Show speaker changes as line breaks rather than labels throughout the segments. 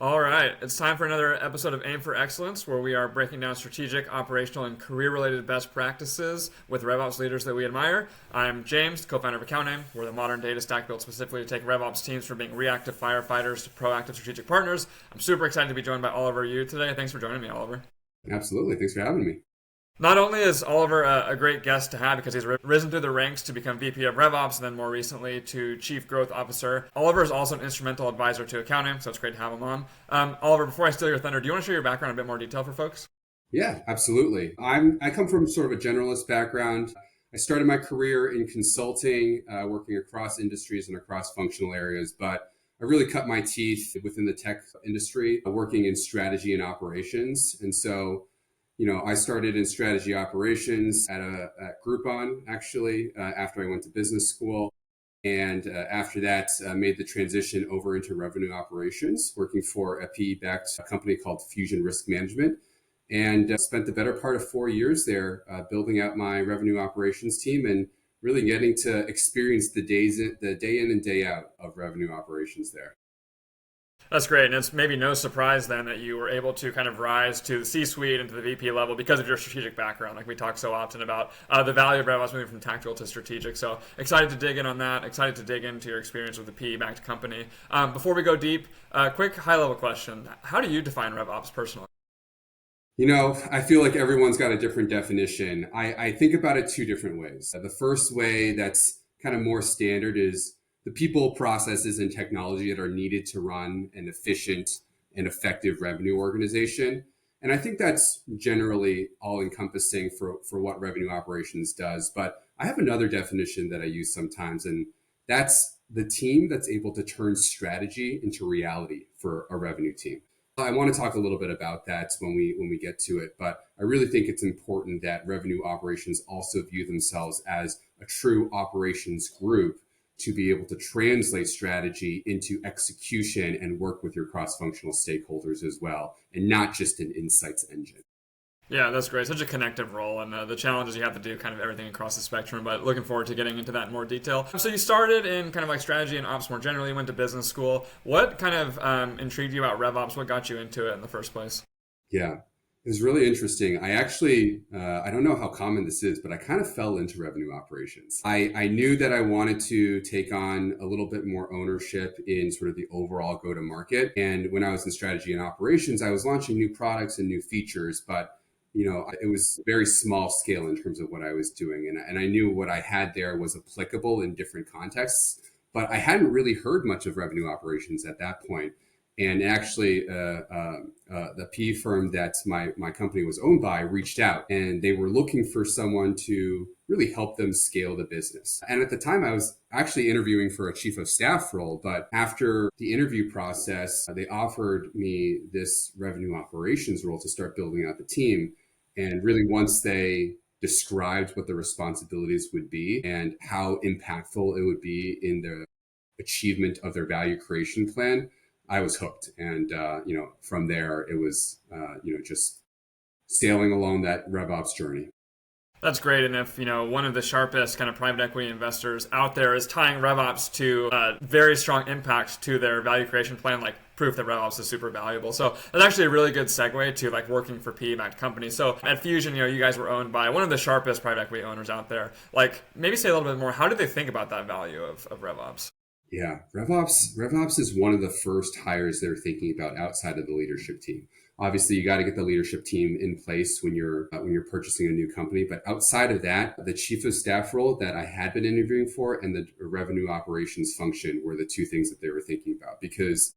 All right, it's time for another episode of Aim for Excellence, where we are breaking down strategic, operational, and career-related best practices with RevOps leaders that we admire. I'm James, co-founder of AccountAim. We're the modern data stack built specifically to take RevOps teams from being reactive firefighters to proactive strategic partners. I'm super excited to be joined by Oliver Yu today. Thanks for joining me, Oliver.
Absolutely. Thanks for having me.
Not only is Oliver a great guest to have because he's risen through the ranks to become VP of RevOps and then more recently to Chief Growth Officer, Oliver is also an instrumental advisor to AccountAim, so it's great to have him on. Oliver, before I steal your thunder, do you want to share your background in a bit more detail for folks?
Yeah, absolutely. I come from sort of a generalist background. I started my career in consulting, working across industries and across functional areas, but I really cut my teeth within the tech industry, working in strategy and operations. And so I started in strategy operations at Groupon, actually, after I went to business school. And after that, made the transition over into revenue operations, working for a PE-backed company called Fusion Risk Management. And spent the better part of 4 years there building out my revenue operations team and really getting to experience the day in and day out of revenue operations there.
That's great, and it's maybe no surprise then that you were able to kind of rise to the C-suite and to the VP level because of your strategic background. Like we talk so often about the value of RevOps moving from tactical to strategic. So excited to dig in on that. Excited to dig into your experience with the PE-backed company. Before we go deep, quick high-level question: how do you define RevOps personally?
I feel like everyone's got a different definition. I think about it two different ways. The first way that's kind of more standard is the people, processes, and technology that are needed to run an efficient and effective revenue organization. And I think that's generally all encompassing for what revenue operations does. But I have another definition that I use sometimes, and that's the team that's able to turn strategy into reality for a revenue team. I want to talk a little bit about that when we get to it, but I really think it's important that revenue operations also view themselves as a true operations group to be able to translate strategy into execution and work with your cross-functional stakeholders as well, and not just an insights engine.
Yeah, that's great. Such a connective role, and the challenges you have to do kind of everything across the spectrum, but looking forward to getting into that in more detail. So you started in kind of like strategy and ops more generally, went to business school. What kind of intrigued you about RevOps? What got you into it in the first place?
Yeah, it was really interesting. I actually, I don't know how common this is, but I kind of fell into revenue operations. I knew that I wanted to take on a little bit more ownership in sort of the overall go-to-market. And when I was in strategy and operations, I was launching new products and new features, but it was very small scale in terms of what I was doing. And I knew what I had there was applicable in different contexts, but I hadn't really heard much of revenue operations at that point. And actually, the PE firm that my company was owned by reached out, and they were looking for someone to really help them scale the business. And at the time, I was actually interviewing for a chief of staff role. But after the interview process, they offered me this revenue operations role to start building out the team. And really, once they described what the responsibilities would be and how impactful it would be in the achievement of their value creation plan, I was hooked. And, from there, it was, just sailing along that RevOps journey.
That's great. And if, one of the sharpest kind of private equity investors out there is tying RevOps to a very strong impact to their value creation plan, like proof that RevOps is super valuable. So that's actually a really good segue to like working for PE-backed companies. So at Fusion, you guys were owned by one of the sharpest private equity owners out there. Like maybe say a little bit more, how did they think about that value of RevOps?
Yeah, RevOps is one of the first hires they're thinking about outside of the leadership team. Obviously, you got to get the leadership team in place when you're purchasing a new company. But outside of that, the chief of staff role that I had been interviewing for and the revenue operations function were the two things that they were thinking about. Because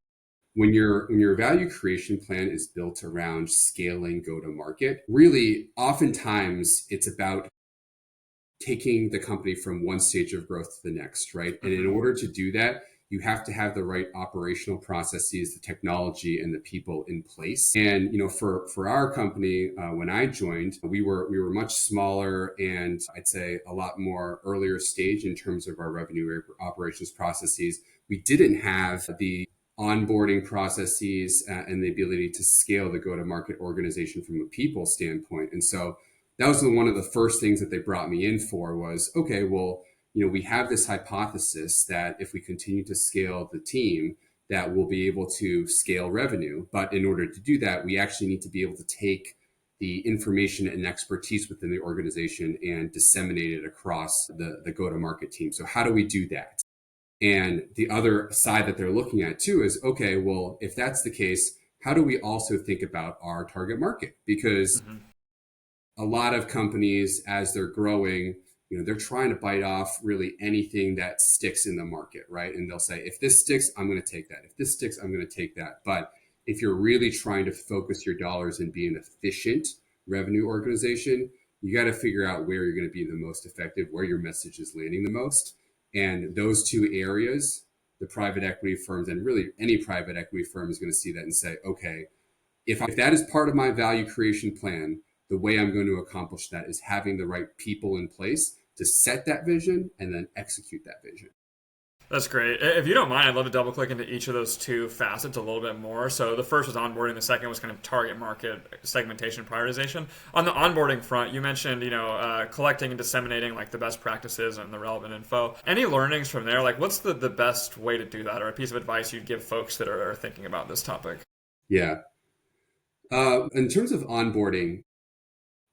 when your value creation plan is built around scaling go to market, really, oftentimes it's about taking the company from one stage of growth to the next, right? And in order to do that, you have to have the right operational processes, the technology, and the people in place. And for our company, when I joined, we were much smaller and I'd say a lot more earlier stage in terms of our revenue operations processes. We didn't have the onboarding processes and the ability to scale the go-to-market organization from a people standpoint. And so that was one of the first things that they brought me in for was, okay, well, we have this hypothesis that if we continue to scale the team, that will be able to scale revenue. But in order to do that, we actually need to be able to take the information and expertise within the organization and disseminate it across the go-to-market team. So how do we do that? And the other side that they're looking at too is, okay, well, if that's the case, how do we also think about our target market? Because a lot of companies, as they're growing, they're trying to bite off really anything that sticks in the market, right? And they'll say, if this sticks, I'm going to take that. If this sticks, I'm going to take that. But if you're really trying to focus your dollars and be an efficient revenue organization, you got to figure out where you're going to be the most effective, where your message is landing the most. And those two areas, the private equity firms and really any private equity firm is going to see that and say, okay, if that is part of my value creation plan, the way I'm going to accomplish that is having the right people in place to set that vision and then execute that vision.
That's great. If you don't mind, I'd love to double click into each of those two facets a little bit more. So the first was onboarding. The second was kind of target market segmentation prioritization. On the onboarding front, you mentioned, collecting and disseminating like the best practices and the relevant info. Any learnings from there? Like what's the best way to do that, or a piece of advice you'd give folks that are thinking about this topic?
Yeah. In terms of onboarding,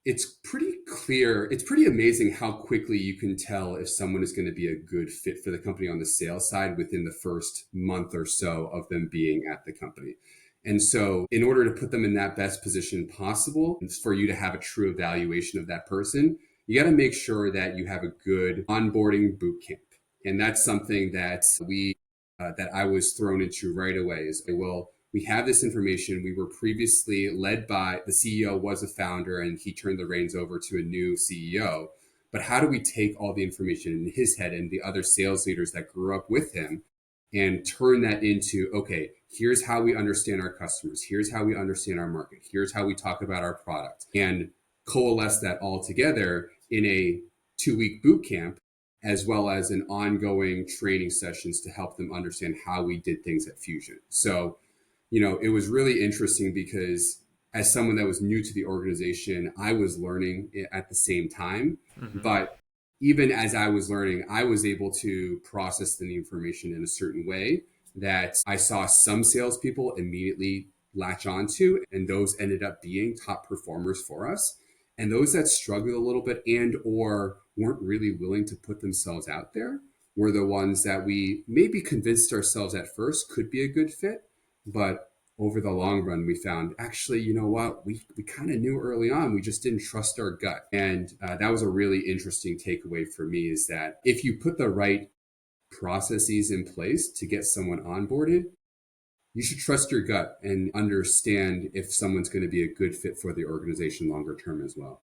it's pretty clear. It's pretty amazing how quickly you can tell if someone is going to be a good fit for the company on the sales side within the first month or so of them being at the company. And so in order to put them in that best position possible, for you to have a true evaluation of that person, you got to make sure that you have a good onboarding boot camp. And that's something that that I was thrown into right away is, well, we have this information. We were previously led by the CEO was a founder and he turned the reins over to a new CEO. But how do we take all the information in his head and the other sales leaders that grew up with him and turn that into, okay, here's how we understand our customers. Here's how we understand our market. Here's how we talk about our product, and coalesce that all together in a 2-week boot camp, as well as an ongoing training sessions to help them understand how we did things at Fusion. So it was really interesting because as someone that was new to the organization, I was learning at the same time. But even as I was learning, I was able to process the information in a certain way that I saw some salespeople immediately latch onto, and those ended up being top performers for us. And those that struggled a little bit and or weren't really willing to put themselves out there were the ones that we maybe convinced ourselves at first could be a good fit. But over the long run, we found actually, you know what, we kind of knew early on, we just didn't trust our gut. And that was a really interesting takeaway for me, is that if you put the right processes in place to get someone onboarded, you should trust your gut and understand if someone's going to be a good fit for the organization longer term as well.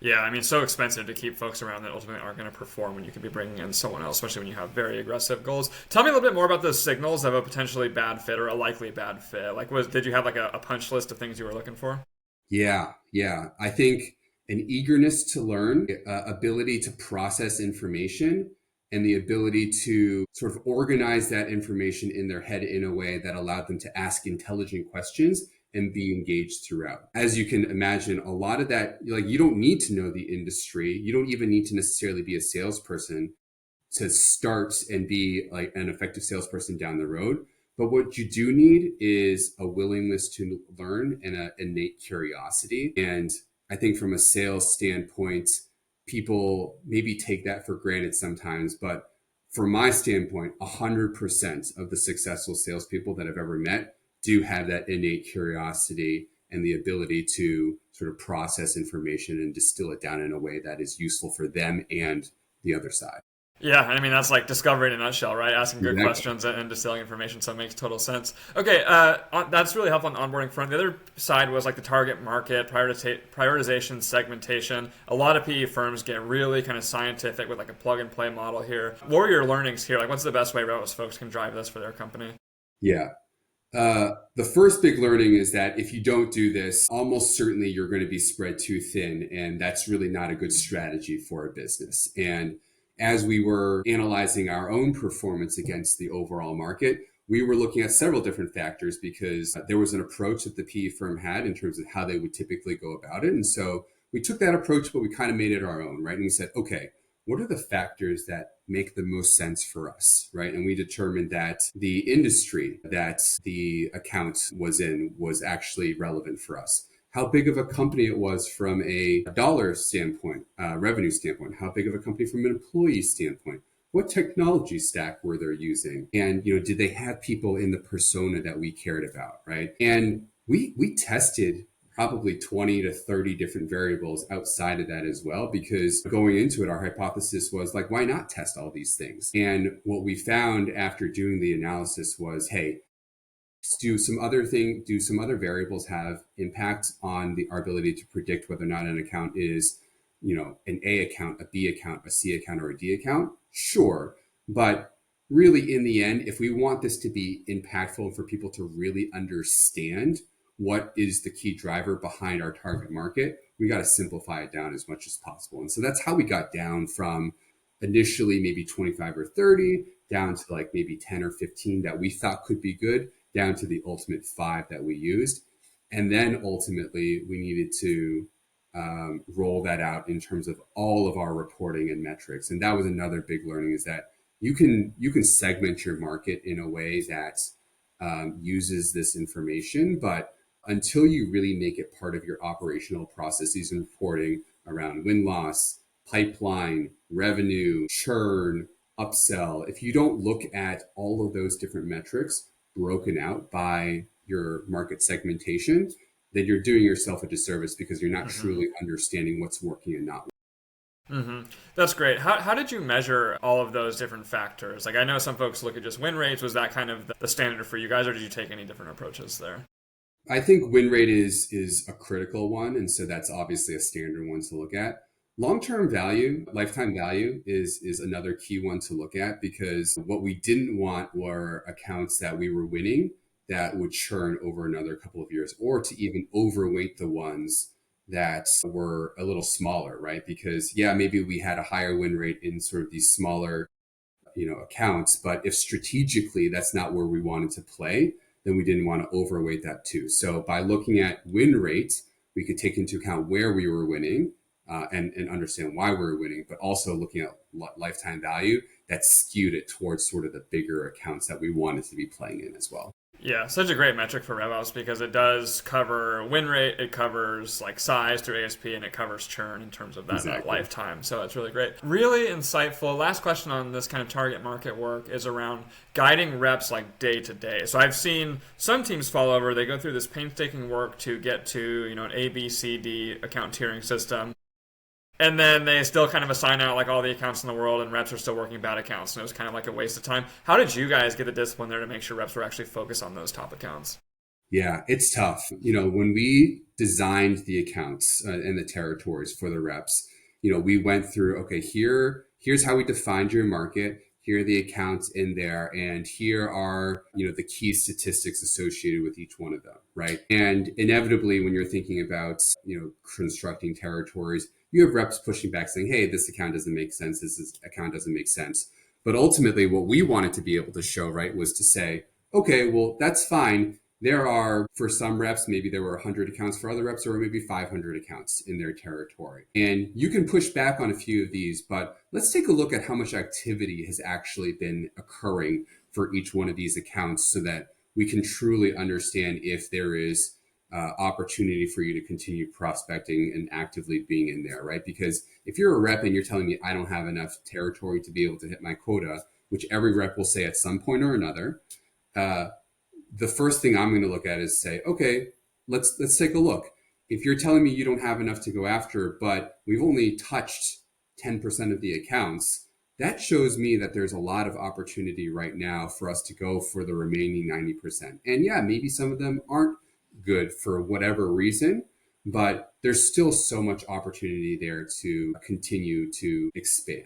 Yeah, I mean, so expensive to keep folks around that ultimately aren't going to perform when you could be bringing in someone else, especially when you have very aggressive goals. Tell me a little bit more about those signals of a potentially bad fit or a likely bad fit. Like, did you have like a punch list of things you were looking for?
Yeah. I think an eagerness to learn, ability to process information, and the ability to sort of organize that information in their head in a way that allowed them to ask intelligent questions and be engaged throughout. As you can imagine, a lot of that, like, you don't need to know the industry. You don't even need to necessarily be a salesperson to start and be like an effective salesperson down the road. But what you do need is a willingness to learn and an innate curiosity. And I think from a sales standpoint, people maybe take that for granted sometimes. But from my standpoint, 100% of the successful salespeople that I've ever met do have that innate curiosity and the ability to sort of process information and distill it down in a way that is useful for them and the other side.
Yeah, I mean, that's like discovery in a nutshell, right? Asking good
Exactly.
questions and distilling information, so it makes total sense. Okay, that's really helpful on the onboarding front. The other side was like the target market, prioritization, segmentation. A lot of PE firms get really kind of scientific with like a plug-and-play model here. What were your learnings here? Like, what's the best way RevOps folks can drive this for their company?
Yeah. The first big learning is that if you don't do this, almost certainly you're going to be spread too thin. And that's really not a good strategy for a business. And as we were analyzing our own performance against the overall market, we were looking at several different factors because there was an approach that the PE firm had in terms of how they would typically go about it. And so we took that approach, but we kind of made it our own, right? And we said, okay, what are the factors that make the most sense for us, right? And we determined that the industry that the account was in was actually relevant for us. How big of a company it was from a dollar standpoint, revenue standpoint, how big of a company from an employee standpoint, what technology stack were they using, and did they have people in the persona that we cared about, right? And we tested probably 20 to 30 different variables outside of that as well, because going into it, our hypothesis was like, why not test all these things? And what we found after doing the analysis was, hey, do some other variables have impact on our ability to predict whether or not an account is, an A account, a B account, a C account, or a D account? Sure. But really, in the end, if we want this to be impactful for people to really understand what is the key driver behind our target market, we got to simplify it down as much as possible. And so that's how we got down from initially maybe 25 or 30 down to like maybe 10 or 15 that we thought could be good, down to the ultimate 5 that we used. And then ultimately we needed to roll that out in terms of all of our reporting and metrics. And that was another big learning, is that you can segment your market in a way that uses this information, but until you really make it part of your operational processes and reporting around win-loss, pipeline, revenue, churn, upsell, if you don't look at all of those different metrics broken out by your market segmentation, then you're doing yourself a disservice, because you're not truly understanding what's working and not.
That's great. How did you measure all of those different factors? Like, I know some folks look at just win rates. Was that kind of the standard for you guys, or did you take any different approaches there?
I think win rate is a critical one, and so that's obviously a standard one to look at. Long-term value, lifetime value is another key one to look at, because what we didn't want were accounts that we were winning that would churn over another couple of years, or to even overweight the ones that were a little smaller, right? Because maybe we had a higher win rate in sort of these smaller, accounts, but if strategically that's not where we wanted to play, then we didn't want to overweight that too. So by looking at win rate, we could take into account where we were winning, and understand why we were winning, but also looking at lifetime value that skewed it towards sort of the bigger accounts that we wanted to be playing in as well.
Yeah, such a great metric for RevOps, because it does cover win rate, it covers like size through ASP, and it covers churn in terms of that lifetime. So it's really great. Really insightful. Last question on this kind of target market work is around guiding reps like day to day. So I've seen some teams fall over. They go through this painstaking work to get to, an A, B, C, D account tiering system. And then they still kind of assign out like all the accounts in the world, and reps are still working bad accounts. And it was kind of like a waste of time. How did you guys get the discipline there to make sure reps were actually focused on those top accounts?
Yeah, it's tough. When we designed the accounts and the territories for the reps, we went through, okay, here's how we defined your market. Here are the accounts in there, and here are, the key statistics associated with each one of them, right? And inevitably, when you're thinking about, constructing territories, you have reps pushing back saying, hey, this account doesn't make sense. Account doesn't make sense. But ultimately, what we wanted to be able to show, right, was to say, okay, well, that's fine. There are, for some reps, maybe there were 100 accounts. For other reps, there were maybe 500 accounts in their territory. And you can push back on a few of these, but let's take a look at how much activity has actually been occurring for each one of these accounts, so that we can truly understand if there is opportunity for you to continue prospecting and actively being in there, right? Because if you're a rep and you're telling me I don't have enough territory to be able to hit my quota, which every rep will say at some point or another, the first thing I'm going to look at is say, okay, let's take a look. If you're telling me you don't have enough to go after, but we've only touched 10% of the accounts, that shows me that there's a lot of opportunity right now for us to go for the remaining 90%. And maybe some of them aren't good for whatever reason, but there's still so much opportunity there to continue to expand.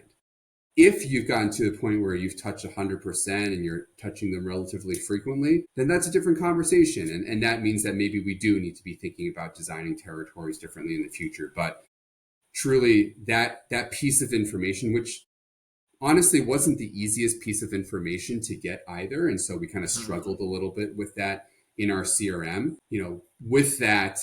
If you've gotten to the point where you've touched 100% and you're touching them relatively frequently, then that's a different conversation. And that means that maybe we do need to be thinking about designing territories differently in the future. But truly, that piece of information, which honestly wasn't the easiest piece of information to get either. And so we kind of struggled a little bit with that in our CRM. With that,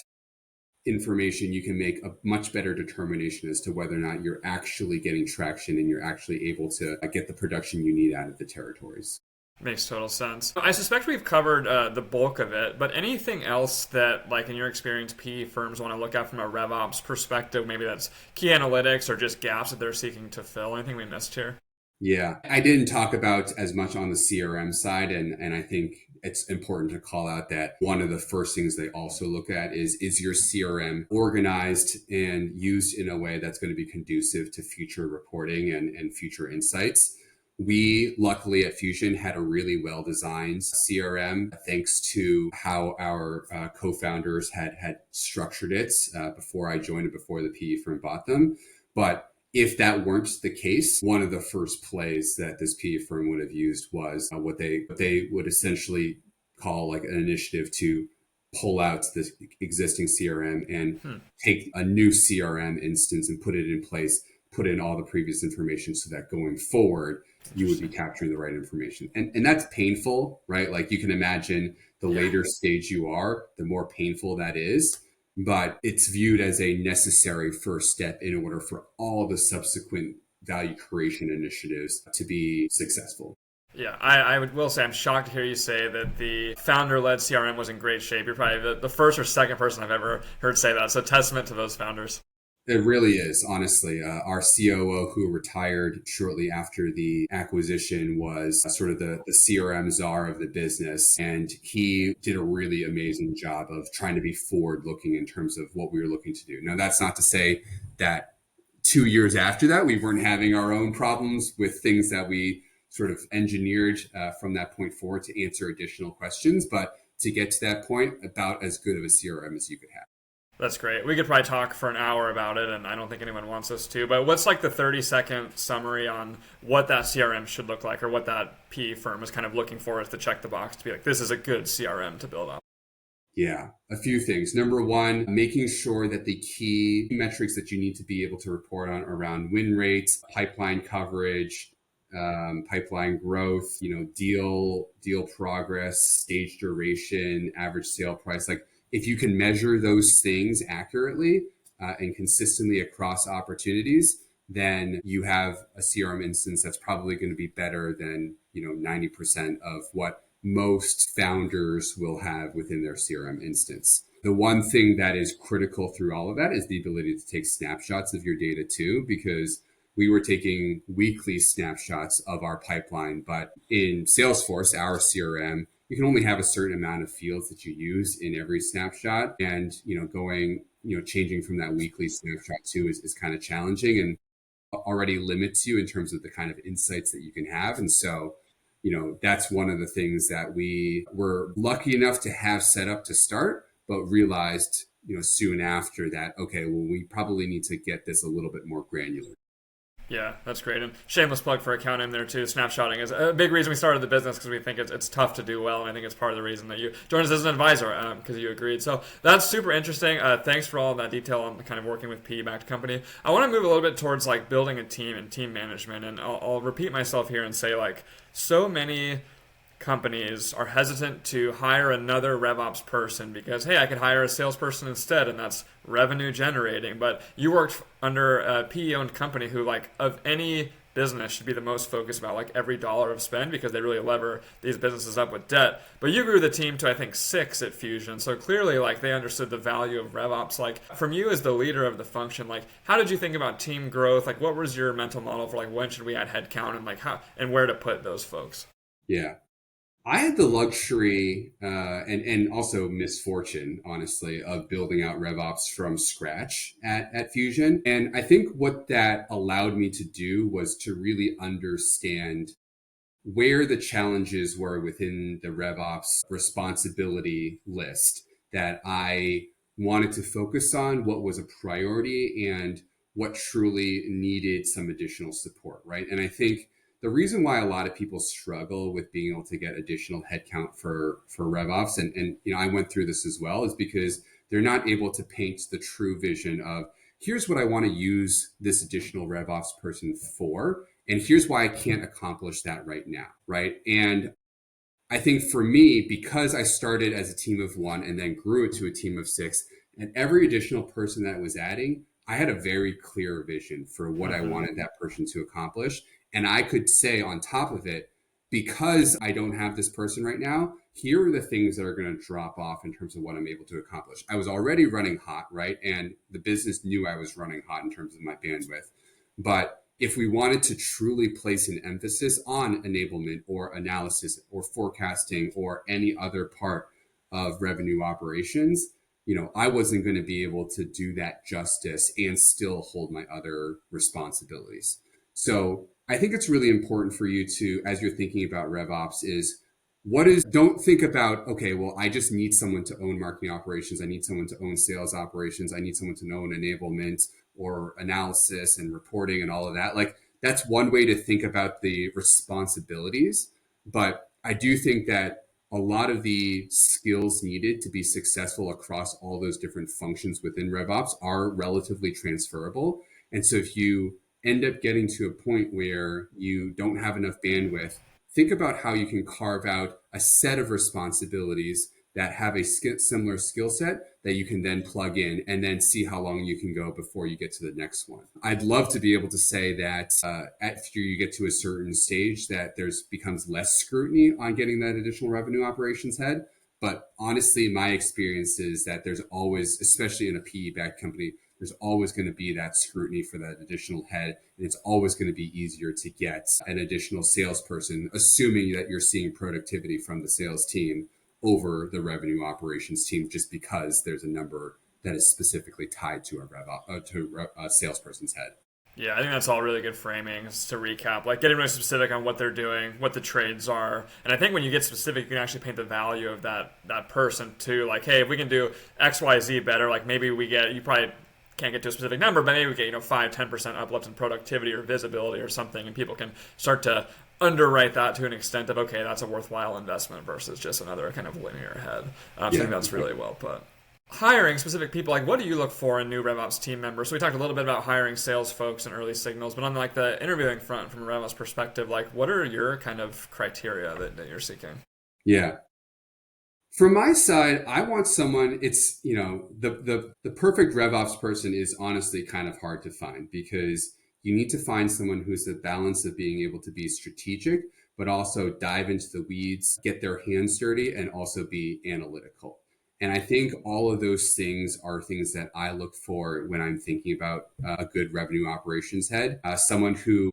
information, you can make a much better determination as to whether or not you're actually getting traction and you're actually able to get the production you need out of the territories.
Makes total sense. I suspect we've covered the bulk of it, but anything else that, like in your experience, PE firms want to look at from a RevOps perspective, maybe that's key analytics or just gaps that they're seeking to fill? Anything we missed here?
Yeah, I didn't talk about as much on the CRM side, and I think it's important to call out that one of the first things they also look at is your CRM organized and used in a way that's going to be conducive to future reporting and future insights. We luckily at Fusion had a really well designed CRM thanks to how our co-founders had structured it before I joined and before the PE firm bought them. But if that weren't the case, one of the first plays that this PE firm would have used was what they would essentially call like an initiative to pull out the existing CRM and take a new CRM instance and put it in place, put in all the previous information so that going forward, you would be capturing the right information. And that's painful, right? Like you can imagine the later stage you are, the more painful that is. But it's viewed as a necessary first step in order for all the subsequent value creation initiatives to be successful.
Yeah, I will say I'm shocked to hear you say that the founder-led CRM was in great shape. You're probably the first or second person I've ever heard say that. So testament to those founders.
It really is, honestly. Our COO, who retired shortly after the acquisition, was sort of the CRM czar of the business. And he did a really amazing job of trying to be forward-looking in terms of what we were looking to do. Now, that's not to say that 2 years after that, we weren't having our own problems with things that we sort of engineered from that point forward to answer additional questions. But to get to that point, about as good of a CRM as you could have.
That's great. We could probably talk for an hour about it, and I don't think anyone wants us to. But what's like the 30-second summary on what that CRM should look like, or what that PE firm is kind of looking for us to check the box to be like, this is a good CRM to build up?
Yeah, a few things. Number one, making sure that the key metrics that you need to be able to report on around win rates, pipeline coverage, pipeline growth, deal progress, stage duration, average sale price, like if you can measure those things accurately and consistently across opportunities, then you have a CRM instance that's probably going to be better than 90% of what most founders will have within their CRM instance. The one thing that is critical through all of that is the ability to take snapshots of your data too, because we were taking weekly snapshots of our pipeline, but in Salesforce, our CRM, you can only have a certain amount of fields that you use in every snapshot. And, changing from that weekly snapshot too is kind of challenging and already limits you in terms of the kind of insights that you can have. And so, that's one of the things that we were lucky enough to have set up to start, but realized, soon after that, okay, well, we probably need to get this a little bit more granular.
Yeah, that's great. And shameless plug for AccountAim there too. Snapshotting is a big reason we started the business because we think it's tough to do well. And I think it's part of the reason that you joined us as an advisor because you agreed. So that's super interesting. Thanks for all of that detail on kind of working with PE-backed company. I want to move a little bit towards like building a team and team management. And I'll repeat myself here and say like so many companies are hesitant to hire another RevOps person because, hey, I could hire a salesperson instead, and that's revenue generating. But you worked under a PE-owned company who, like, of any business should be the most focused about, like, every dollar of spend because they really lever these businesses up with debt. But you grew the team to, I think, 6 at Fusion. So clearly, like, they understood the value of RevOps. Like, from you as the leader of the function, like, how did you think about team growth? Like, what was your mental model for, like, when should we add headcount and, like, how and where to put those folks?
Yeah. I had the luxury and also misfortune, honestly, of building out RevOps from scratch at Fusion. And I think what that allowed me to do was to really understand where the challenges were within the RevOps responsibility list that I wanted to focus on, what was a priority, and what truly needed some additional support, right? And I think the reason why a lot of people struggle with being able to get additional headcount for RevOps, and I went through this as well, is because they're not able to paint the true vision of here's what I want to use this additional RevOps person for, and here's why I can't accomplish that right now, right? And I think for me, because I started as a team of 1 and then grew it to a team of 6, And every additional person that was adding, I had a very clear vision for what I
Mm-hmm.
wanted that person to accomplish. And I could say on top of it, because I don't have this person right now, here are the things that are going to drop off in terms of what I'm able to accomplish. I was already running hot, right? And the business knew I was running hot in terms of my bandwidth. But if we wanted to truly place an emphasis on enablement or analysis or forecasting or any other part of revenue operations, I wasn't going to be able to do that justice and still hold my other responsibilities. So I think it's really important for you to, as you're thinking about RevOps, don't think about, okay, well, I just need someone to own marketing operations. I need someone to own sales operations. I need someone to own enablement or analysis and reporting and all of that. Like, that's one way to think about the responsibilities. But I do think that a lot of the skills needed to be successful across all those different functions within RevOps are relatively transferable. And so if you end up getting to a point where you don't have enough bandwidth, think about how you can carve out a set of responsibilities that have a similar skill set that you can then plug in and then see how long you can go before you get to the next one. I'd love to be able to say that after you get to a certain stage that there's becomes less scrutiny on getting that additional revenue operations head. But honestly, my experience is that there's always, especially in a PE-backed company, there's always going to be that scrutiny for that additional head. And it's always going to be easier to get an additional salesperson, assuming that you're seeing productivity from the sales team over the revenue operations team, just because there's a number that is specifically tied to a salesperson's head.
Yeah, I think that's all really good framing. Just to recap, like getting really specific on what they're doing, what the trades are, and I think when you get specific, you can actually paint the value of that person too. Like, hey, if we can do X, Y, Z better, like maybe we get you probably can't get to a specific number, but maybe we get 5-10% uplift in productivity or visibility or something, and people can start to underwrite that to an extent of okay, that's a worthwhile investment versus just another kind of linear head. I think that's really well put. Hiring specific people, like what do you look for in new RevOps team members? So we talked a little bit about hiring sales folks and early signals, but on like the interviewing front from a RevOps perspective, like what are your kind of criteria that you're seeking?
Yeah. From my side, I want someone, it's, the perfect RevOps person is honestly kind of hard to find because you need to find someone who's the balance of being able to be strategic, but also dive into the weeds, get their hands dirty, and also be analytical. And I think all of those things are things that I look for when I'm thinking about a good revenue operations head, someone who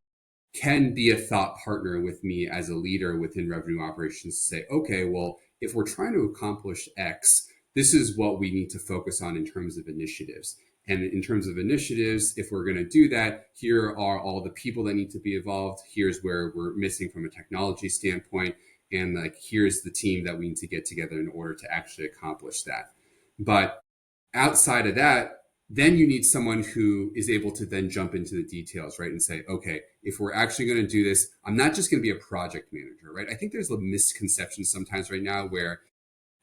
can be a thought partner with me as a leader within revenue operations to say, okay, well, if we're trying to accomplish X, this is what we need to focus on in terms of initiatives. And in terms of initiatives, if we're going to do that, here are all the people that need to be involved. Here's where we're missing from a technology standpoint. And like, here's the team that we need to get together in order to actually accomplish that. But outside of that, then you need someone who is able to then jump into the details, right? And say, okay, if we're actually going to do this, I'm not just going to be a project manager, right? I think there's a misconception sometimes right now where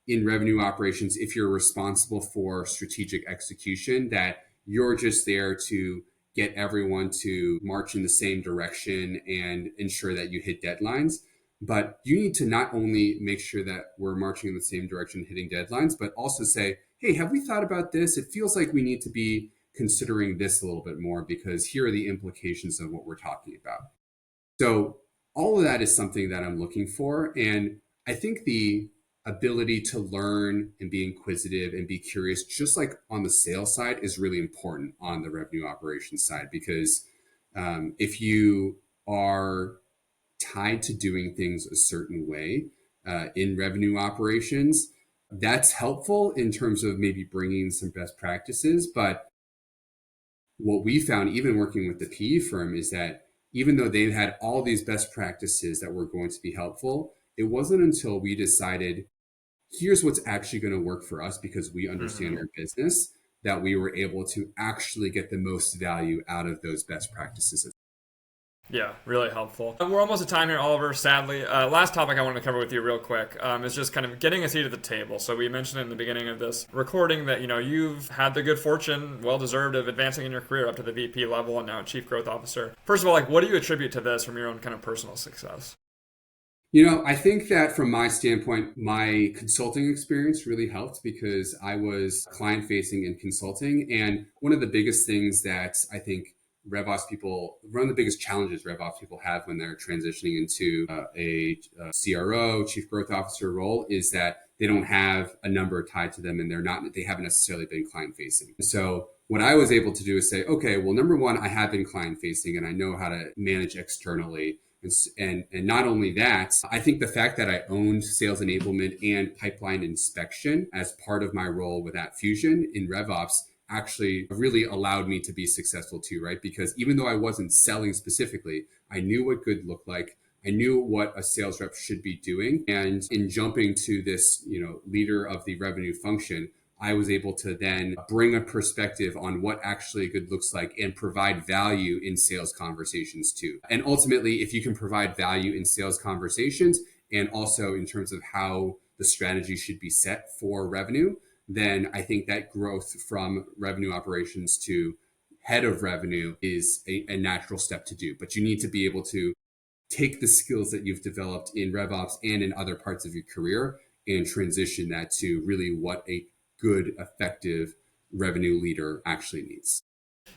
in revenue operations, if you're responsible for strategic execution, that you're just there to get everyone to march in the same direction and ensure that you hit deadlines. But you need to not only make sure that we're marching in the same direction, hitting deadlines, but also say, hey, have we thought about this? It feels like we need to be considering this a little bit more because here are the implications of what we're talking about. So all of that is something that I'm looking for. And I think the ability to learn and be inquisitive and be curious, just like on the sales side, is really important on the revenue operations side because if you are tied to doing things a certain way in revenue operations, that's helpful in terms of maybe bringing some best practices. But what we found, even working with the PE firm, is that even though they had all these best practices that were going to be helpful, it wasn't until we decided, here's what's actually going to work for us because we understand our business, that we were able to actually get the most value out of those best practices.
Yeah, really helpful. We're almost at time here, Oliver, sadly. Last topic I wanted to cover with you real quick is just kind of getting a seat at the table. So we mentioned in the beginning of this recording that, you've had the good fortune, well-deserved, of advancing in your career up to the VP level and now Chief Growth Officer. First of all, like, what do you attribute to this from your own kind of personal success?
I think that from my standpoint, my consulting experience really helped because I was client facing and consulting. And one of the biggest things that I think one of the biggest challenges RevOps people have when they're transitioning into a CRO, chief growth officer role is that they don't have a number tied to them and they haven't necessarily been client facing. So what I was able to do is say, okay, well, number one, I have been client facing and I know how to manage externally. And not only that, I think the fact that I owned sales enablement and pipeline inspection as part of my role with Fusion in RevOps actually really allowed me to be successful too, right? Because even though I wasn't selling specifically, I knew what good looked like. I knew what a sales rep should be doing. And in jumping to this, leader of the revenue function, I was able to then bring a perspective on what actually good looks like and provide value in sales conversations too. And ultimately, if you can provide value in sales conversations and also in terms of how the strategy should be set for revenue, then I think that growth from revenue operations to head of revenue is a natural step to do. But you need to be able to take the skills that you've developed in RevOps and in other parts of your career and transition that to really what a good, effective revenue leader actually needs.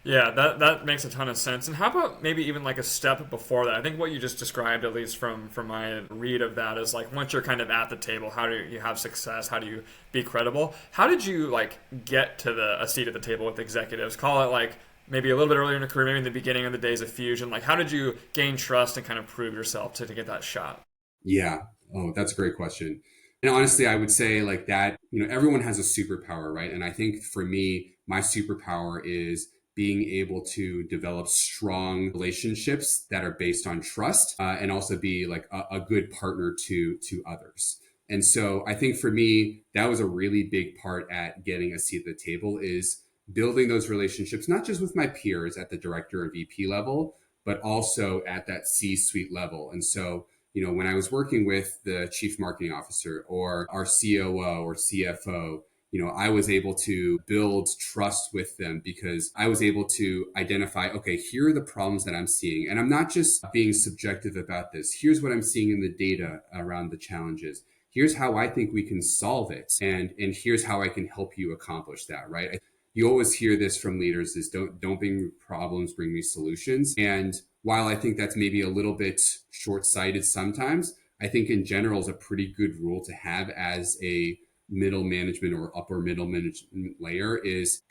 Yeah, that makes a ton of sense. And how about maybe even like a step before that? I think what you just described, at least from my read of that, is like once you're kind of at the table, how do you have success? How do you be credible? How did you like get to a seat at the table with executives? Call it like maybe a little bit earlier in your career, maybe in the beginning of the days of Fusion. Like how did you gain trust and kind of prove yourself to get that shot?
Yeah. Oh, that's a great question. And honestly, I would say like that, everyone has a superpower, right? And I think for me, my superpower is being able to develop strong relationships that are based on trust and also be like a good partner to others. And so I think for me, that was a really big part at getting a seat at the table is building those relationships, not just with my peers at the director and VP level, but also at that C-suite level. And so when I was working with the chief marketing officer or our COO or CFO, I was able to build trust with them because I was able to identify, okay, here are the problems that I'm seeing. And I'm not just being subjective about this. Here's what I'm seeing in the data around the challenges. Here's how I think we can solve it. And here's how I can help you accomplish that, right? You always hear this from leaders is don't bring me problems, bring me solutions. And while I think that's maybe a little bit short-sighted sometimes, I think in general is a pretty good rule to have as a middle management or upper middle management layer is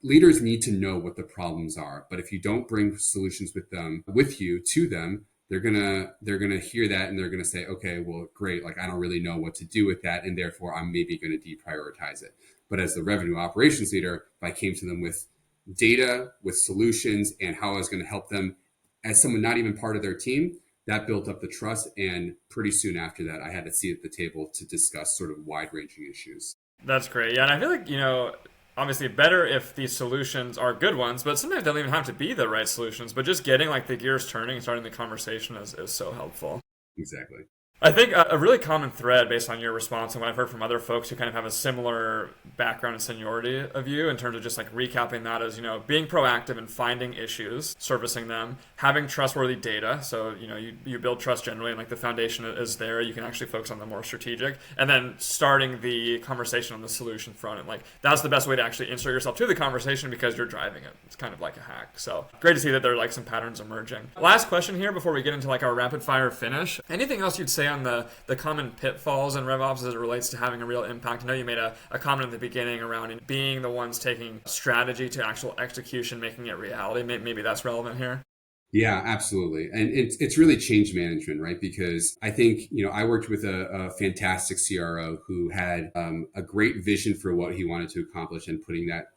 leaders need to know what the problems are. But if you don't bring solutions with you to them, they're gonna hear that and they're gonna say, okay, well, great, like I don't really know what to do with that, and therefore I'm maybe gonna deprioritize it. But as the revenue operations leader, if I came to them with data, with solutions, and how I was going to help them as someone not even part of their team, that built up the trust. And pretty soon after that, I had a seat at the table to discuss sort of wide-ranging issues.
That's great. Yeah, and I feel like, obviously better if these solutions are good ones, but sometimes they don't even have to be the right solutions. But just getting like the gears turning and starting the conversation is so helpful.
Exactly.
I think a really common thread based on your response and what I've heard from other folks who kind of have a similar background and seniority of you in terms of just like recapping that as, being proactive and finding issues, servicing them, having trustworthy data. So, you build trust generally and like the foundation is there. You can actually focus on the more strategic and then starting the conversation on the solution front. And like, that's the best way to actually insert yourself to the conversation because you're driving it. It's kind of like a hack. So great to see that there are like some patterns emerging. Last question here before we get into like our rapid fire finish. Anything else you'd say on the common pitfalls in RevOps as it relates to having a real impact? I know you made a comment at the beginning around being the ones taking strategy to actual execution, making it reality. Maybe that's relevant here.
Yeah, absolutely. And it's really change management, right? Because I think, I worked with a fantastic CRO who had a great vision for what he wanted to accomplish and putting that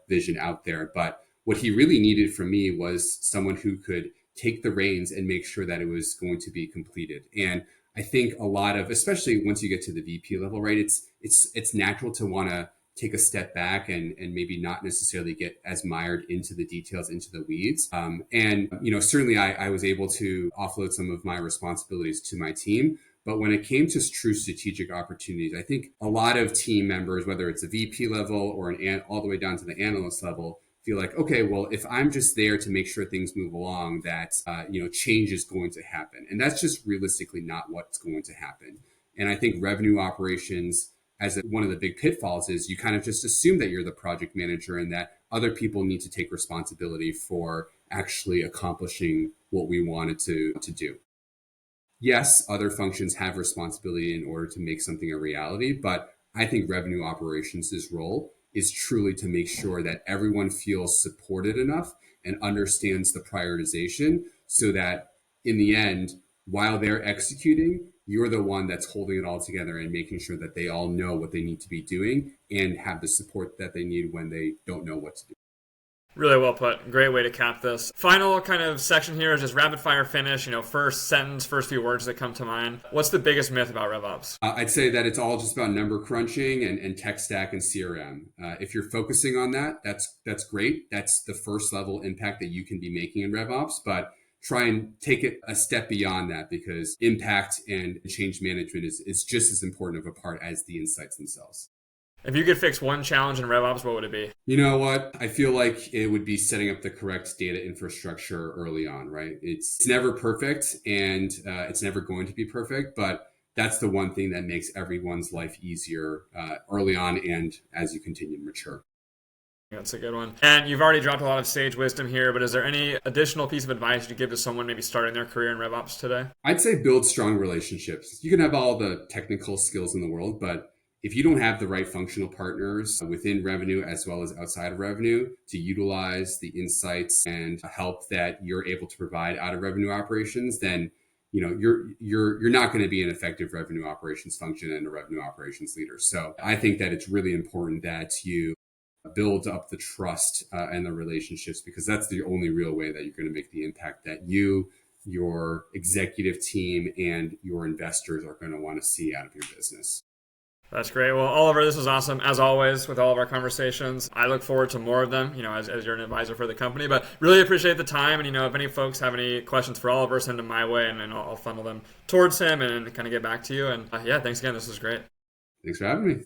vision out there. But what he really needed from me was someone who could take the reins and make sure that it was going to be completed. And I think a lot of, especially once you get to the VP level, right? It's natural to want to take a step back and maybe not necessarily get as mired into the details, into the weeds. Certainly I was able to offload some of my responsibilities to my team. But when it came to true strategic opportunities, I think a lot of team members, whether it's a VP level or all the way down to the analyst level, feel like, okay, well, if I'm just there to make sure things move along, that change is going to happen, and that's just realistically not what's going to happen. And I think revenue operations, one of the big pitfalls, is you kind of just assume that you're the project manager and that other people need to take responsibility for actually accomplishing what we wanted to do. Yes, other functions have responsibility in order to make something a reality, but I think revenue operations' role is truly to make sure that everyone feels supported enough and understands the prioritization so that in the end, while they're executing, you're the one that's holding it all together and making sure that they all know what they need to be doing and have the support that they need when they don't know what to do.
Really well put. Great way to cap this. Final kind of section here is just rapid fire finish. First sentence, first few words that come to mind. What's the biggest myth about RevOps?
I'd say that it's all just about number crunching and tech stack and CRM. If you're focusing on that, that's great. That's the first level impact that you can be making in RevOps, but try and take it a step beyond that, because impact and change management is just as important of a part as the insights themselves.
If you could fix one challenge in RevOps, what would it be?
You know what? I feel like it would be setting up the correct data infrastructure early on, right? It's never perfect, and it's never going to be perfect, but that's the one thing that makes everyone's life easier early on and as you continue to mature.
That's a good one. And you've already dropped a lot of sage wisdom here, but is there any additional piece of advice you'd give to someone maybe starting their career in RevOps today?
I'd say build strong relationships. You can have all the technical skills in the world, but if you don't have the right functional partners within revenue as well as outside of revenue to utilize the insights and help that you're able to provide out of revenue operations, then you're not going to be an effective revenue operations function and a revenue operations leader. So I think that it's really important that you build up the trust and the relationships, because that's the only real way that you're going to make the impact that you, your executive team, and your investors are going to want to see out of your business.
That's great. Well, Oliver, this was awesome, as always, with all of our conversations. I look forward to more of them, as you're an advisor for the company. But really appreciate the time. And, if any folks have any questions for Oliver, send them my way, and I'll funnel them towards him and kind of get back to you. And, thanks again. This was great.
Thanks for having me.